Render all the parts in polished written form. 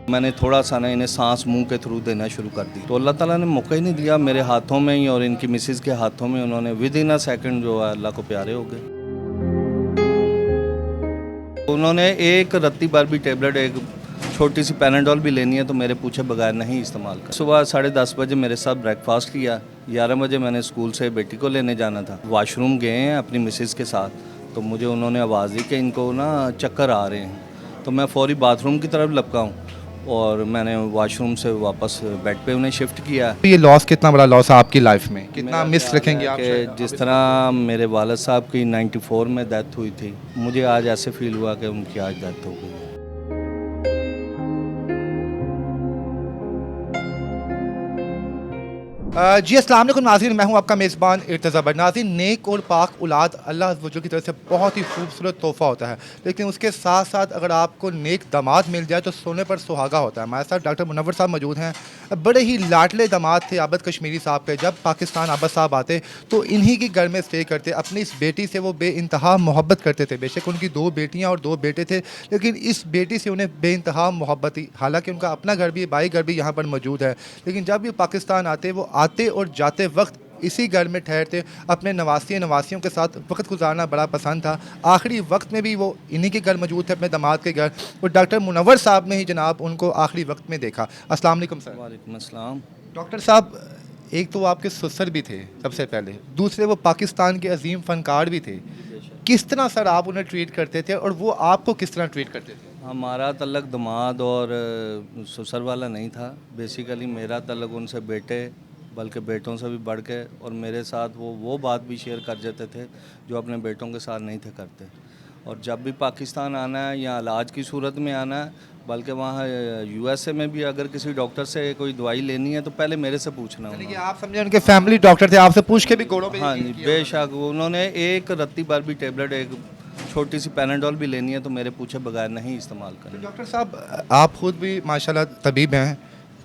मैंने थोड़ा सा ना इन्हें सांस मुंह के थ्रू देना शुरू कर दी, तो अल्लाह ताला ने मौका ही नहीं दिया। मेरे हाथों में ही और इनकी मिसेज़ के हाथों में उन्होंने विद इन अ सेकंड जो है अल्लाह को प्यारे हो गए। उन्होंने एक रत्ती भर भी टेबलेट, एक छोटी सी पैनाडोल भी लेनी है तो मेरे पूछे बगैर नहीं इस्तेमाल कर। सुबह 10:30 बजे मेरे साथ ब्रेकफास्ट किया। 11 बजे मैंने स्कूल से बेटी को लेने जाना था। वॉशरूम गए हैं अपनी मिसेज़ के साथ, तो मुझे उन्होंने आवाज़ दी कि इनको ना चक्कर आ रहे हैं, तो मैं फ़ौरी बाथरूम की तरफ लपका हूँ और मैंने वॉशरूम से वापस बेड पे उन्हें शिफ्ट किया। तो ये लॉस कितना बड़ा लॉस है आपकी लाइफ में, कितना मेरा मिस ख्याल रखेंगे है आप? कि जिस तरह मेरे वालिद साहब की 94 में डेथ हुई थी, मुझे आज ऐसे फील हुआ कि उनकी आज डेथ हो गई। जी अस्सलाम वालेकुम नाज़रीन, मैं हूं आपका मेज़बान इर्तज़ा बट। नाज़रीन, नेक और पाक औलाद अल्लाह वजल की तरफ से बहुत ही खूबसूरत तोहफ़ा होता है, लेकिन उसके साथ साथ अगर आपको नेक दामाद मिल जाए तो सोने पर सुहागा होता है। हमारे साथ डॉक्टर मुनव्वर साहब मौजूद हैं। बड़े ही लाडले दामाद थे आबद कश्मीरी साहब के। जब पाकिस्तान आबद साहब आते तो इन्हीं के घर में स्टे करते। अपनी इस बेटी से वो बेइंतहा मोहब्बत करते थे। बेशक उनकी 2 बेटियाँ और 2 बेटे थे, लेकिन इस बेटी से उन्हें बेइंतहा मोहब्बत थी। हालाँकि उनका अपना घर भी, भाई घर भी यहाँ पर मौजूद है, लेकिन जब ये पाकिस्तान आते, वो आते और जाते वक्त इसी घर में ठहरते। अपने नवासियों के साथ वक्त गुजारना बड़ा पसंद था। आखिरी वक्त में भी वो इन्हीं के घर मौजूद थे, अपने दामाद के घर। और डॉक्टर मुनव्वर साहब ने ही जनाब उनको आखिरी वक्त में देखा। अस्सलाम वालेकुम सर। वालेकुम अस्सलाम। डॉक्टर साहब, एक तो वो आपके ससुर भी थे सबसे पहले, दूसरे वो पाकिस्तान के अजीम फनकार भी थे। किस तरह सर आप उन्हें ट्रीट करते थे और वो आपको किस तरह ट्रीट करते थे? हमारा तल्लक दामाद और ससुर वाला नहीं था। बेसिकली मेरा तल्लक उनसे बेटे, बल्कि बेटों से भी बढ़ के, और मेरे साथ वो बात भी शेयर कर देते थे जो अपने बेटों के साथ नहीं थे करते। और जब भी पाकिस्तान आना है या इलाज की सूरत में आना है, बल्कि वहाँ यूएसए में भी अगर किसी डॉक्टर से कोई दवाई लेनी है तो पहले मेरे से पूछना यानी कि उन्होंने। आप समझे उनके फैमिली डॉक्टर थे, आपसे पूछ के भी घोड़ों पे हाँ यकीन जी, किया उन्होंने। बेशक उन्होंने एक रत्ती भर भी टेबलेट, एक छोटी सी पैनाडोल भी लेनी है तो मेरे पूछे बगैर नहीं इस्तेमाल तो करनी। डॉक्टर साहब, आप खुद भी माशाल्लाह तबीब हैं,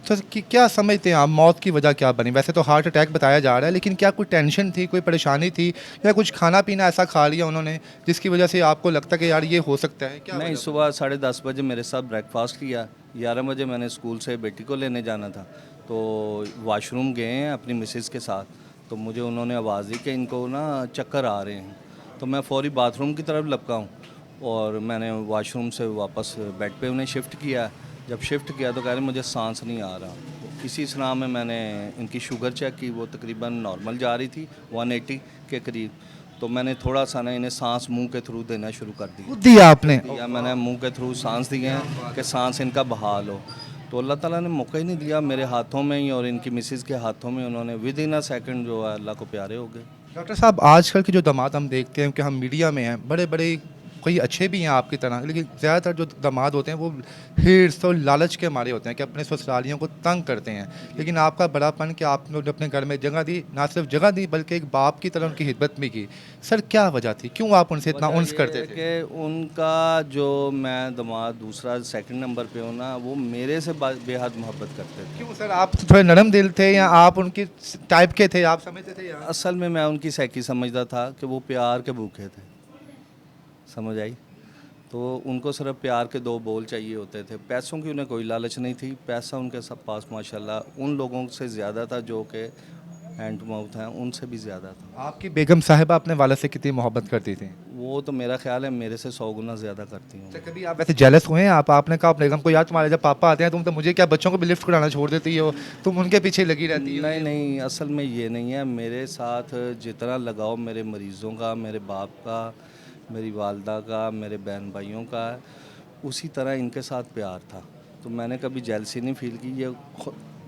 तो कि क्या समझते हैं आप मौत की वजह क्या बनी? वैसे तो हार्ट अटैक बताया जा रहा है, लेकिन क्या कोई टेंशन थी, कोई परेशानी थी, या कुछ खाना पीना ऐसा खा लिया उन्होंने जिसकी वजह से आपको लगता है कि यार ये हो सकता है? क्या नहीं, वजह सुबह 10:30 बजे मेरे साथ ब्रेकफास्ट किया। 11 बजे मैंने स्कूल से बेटी को लेने जाना था, तो वॉशरूम गए हैं अपनी मिसेज़ के साथ, तो मुझे उन्होंने आवाज़ दी कि इनको ना चक्कर आ रहे हैं, तो मैं फ़ौरी बाथरूम की तरफ लपका हूँ और मैंने वॉशरूम से वापस बेड पे उन्हें शिफ्ट किया। जब शिफ्ट किया तो कह रहे मुझे सांस नहीं आ रहा। इसी सलाह में मैंने इनकी शुगर चेक की, वो तकरीबन नॉर्मल जा रही थी 180 के करीब, तो मैंने थोड़ा सा ना इन्हें सांस मुंह के थ्रू देना शुरू कर दी। खुद दिया आपने? दिया मैंने मुंह के थ्रू सांस दिए हैं कि सांस इनका बहाल हो, तो अल्लाह ताला ने मौका ही नहीं दिया। मेरे हाथों में ही और इनकी मिसेज़ के हाथों में उन्होंने विद इन अ सेकंड जो है अल्लाह को प्यारे हो गए। डॉक्टर साहब, आजकल के जो दामाद हम देखते हैं कि हम मीडिया में हैं, बड़े बड़े कई अच्छे भी हैं आपकी तरह, लेकिन ज़्यादातर जो दामाद होते हैं वो हिर्स और लालच के मारे होते हैं कि अपने ससुरालियों को तंग करते हैं। लेकिन आपका बड़ापन कि आपने उन्हें अपने घर में जगह दी, ना सिर्फ जगह दी बल्कि एक बाप की तरह उनकी खिदमत भी की। सर, क्या वजह थी, क्यों आप उनसे इतना वजह उन्स ये करते है थे? कि उनका जो मैं दामाद दूसरा सेकंड नंबर पे हूँ ना, वो मेरे से बेहद मोहब्बत करते थे। क्यों सर, आप थोड़े नरम दिल थे या आप उनकी टाइप के थे, आप समझते थे यार? असल में मैं उनकी साइकी समझता था कि वो प्यार के भूखे थे, समझ आई? तो उनको सिर्फ प्यार के 2 बोल चाहिए होते थे। पैसों की उन्हें कोई लालच नहीं थी। पैसा उनके सब पास माशाल्लाह उन लोगों से ज़्यादा था जो कि हैंड टू माउथ हैं, उनसे भी ज़्यादा था। आपकी बेगम साहिबा अपने वालिद से कितनी मोहब्बत करती थी? वो तो मेरा ख़्याल है मेरे से 100 गुना ज़्यादा करती अच्छा, हूँ। कभी आप वैसे जेलस हुए हैं? आपने कहा अपने बेगम को, यार तुम्हारे जब पापा आते हैं तुम तो मुझे क्या बच्चों को भी लिफ्ट कराना छोड़ देती हो, तुम उनके पीछे लगी रहती हो? नहीं, नहीं, असल में ये नहीं है। मेरे साथ जितना लगाव मेरे मरीज़ों का, मेरे बाप का, मेरी वालदा का, मेरे बहन भाइयों का है, उसी तरह इनके साथ प्यार था। तो मैंने कभी जेलसी नहीं फ़ील की। ये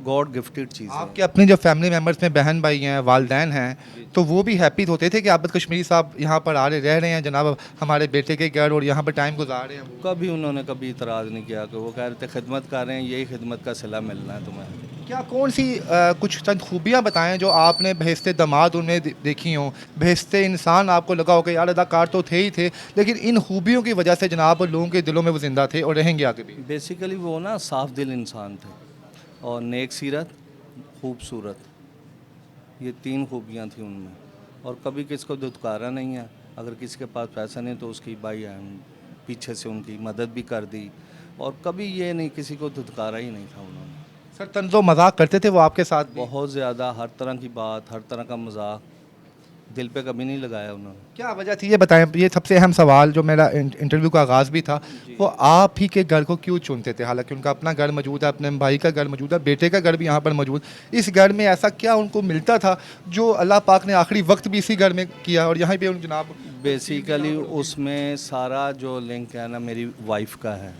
गॉड गिफ्टेड चीज़ है। आपके अपने जो फैमिली मेम्बर्स में बहन भाई हैं, वालदैन हैं, तो वो भी हैप्पी होते थे कि आबिद कश्मीरी साहब यहाँ पर आ रहे रह रहे हैं जनाब हमारे बेटे के घर और यहाँ पर टाइम गुजार रहे हैं वो? कभी उन्होंने कभी इतराज़ नहीं किया कि वो कह रहे थे खिदमत कर रहे हैं, यही खिदमत का सिला मिलना है तुम्हें। क्या कौन सी कुछ चंद खूबियाँ बताएं जो आपने भेजते दामाद उनमें देखी हों, भेजते इंसान आपको लगा हो कि यार अदाकार तो थे ही थे, लेकिन इन खूबियों की वजह से जनाब लोगों के दिलों में वो ज़िंदा थे और रहेंगे आगे भी? बेसिकली वो ना साफ दिल इंसान थे और नेक सीरत, खूबसूरत, ये 3 खूबियाँ थी उनमें। और कभी किसको दुत्कारा नहीं है। अगर किसी के पास पैसा नहीं तो उसकी भाई पीछे से उनकी मदद भी कर दी, और कभी ये नहीं किसी को धुतकारा ही नहीं था उन्होंने। सर तंज़ो मजाक करते थे वो आपके साथ भी? बहुत ज़्यादा हर तरह की बात, हर तरह का मजाक दिल पे कभी नहीं लगाया उन्होंने। क्या वजह थी ये बताएं, ये सबसे अहम सवाल जो मेरा इंटरव्यू का आगाज़ भी था, वो आप ही के घर को क्यों चुनते थे? हालांकि उनका अपना घर मौजूद है, अपने भाई का घर मौजूद है, बेटे का घर भी यहाँ पर मौजूद। इस घर में ऐसा क्या उनको मिलता था जो अल्लाह पाक ने आखिरी वक्त भी इसी घर में किया और यहाँ पे उन जनाब बेसिकली उसमें सारा जो लिंक है ना मेरी वाइफ का है,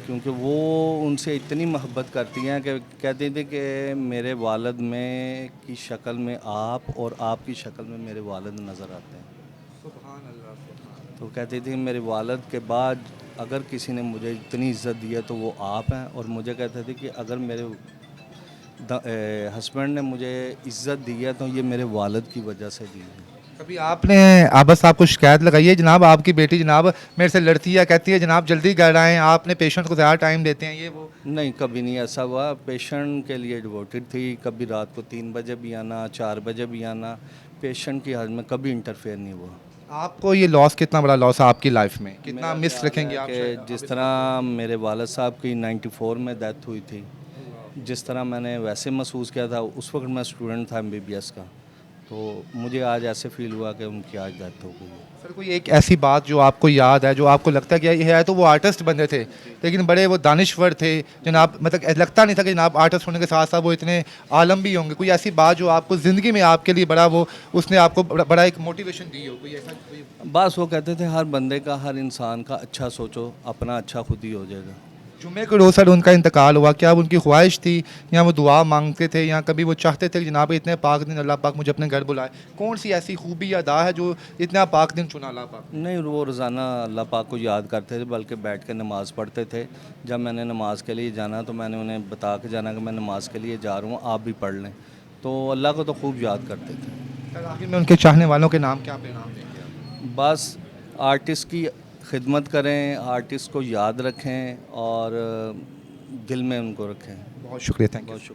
क्योंकि वो उनसे इतनी मोहब्बत करती हैं कि कहती थी कि मेरे वालिद में की शक्ल में आप और आपकी शक्ल में मेरे वालिद नज़र आते हैं। तो कहती थी मेरे वालिद के बाद अगर किसी ने मुझे इतनी इज़्ज़त दी है तो वो आप हैं, और मुझे कहते थे कि अगर मेरे हस्बैंड ने मुझे इज़्ज़त दी है तो ये मेरे वालिद की वजह से दी है। कभी आपने आबा साहब को शिकायत लगाई है जनाब आपकी बेटी जनाब मेरे से लड़ती है, कहती है जनाब जल्दी घर आएँ, आपने पेशेंट को ज़्यादा टाइम देते हैं, ये वो? नहीं, कभी नहीं ऐसा हुआ। पेशेंट के लिए डिवोटेड थी। कभी रात को 3 बजे भी आना, 4 बजे भी आना, पेशेंट की हालत में कभी इंटरफेयर नहीं हुआ। आपको ये लॉस कितना बड़ा लॉस है आपकी लाइफ में, कितना मेरा मिस ख्याल रखेंगे है आप? कि जिस तरह मेरे वालिद साहब की 94 में डेथ हुई थी, जिस तरह मैंने वैसे महसूस किया था, उस वक्त मैं स्टूडेंट था MBBS का, तो मुझे आज ऐसे फील हुआ कि उनकी आज डेथ हो गई। सर कोई एक ऐसी बात जो आपको याद है, जो आपको लगता है कि ये है तो वो आर्टिस्ट बंदे थे लेकिन बड़े वो दानिश्वर थे जनाब, मतलब लगता नहीं था कि जनाब आर्टिस्ट होने के साथ साथ वो इतने आलम भी होंगे? कोई ऐसी बात जो आपको ज़िंदगी में आपके लिए बड़ा वो उसने आपको बड़ा एक मोटिवेशन दी हो, कोई ऐसा कोई? बस वो कहते थे हर बंदे का, हर इंसान का अच्छा सोचो, अपना अच्छा खुद ही हो जाएगा। जुम्मे को रोज़ सर उनका इंतकाल हुआ, क्या उनकी ख्वाहिश थी या वो दुआ मांगते थे या कभी वो चाहते थे कि जनाब इतने पाक दिन अल्लाह पाक मुझे अपने घर बुलाए? कौन सी ऐसी खूबी या अदा है जो इतना पाक दिन चुना अल्लाह पाक? नहीं, वो रोज़ाना अल्लाह पाक को याद करते थे, बल्कि बैठ के नमाज़ पढ़ते थे। जब मैंने नमाज़ के लिए जाना तो मैंने उन्हें बता के जाना कि मैं नमाज़ के लिए जा रहा हूँ, आप भी पढ़ लें। तो अल्लाह को तो खूब याद करते थे। सर आखिर में उनके चाहने वालों के नाम क्या पैगाम देंगे आप? बस आर्टिस्ट की खिदमत करें, आर्टिस्ट को याद रखें और दिल में उनको रखें। बहुत शुक्रिया, थैंक यू। बहुत शुक्रिया।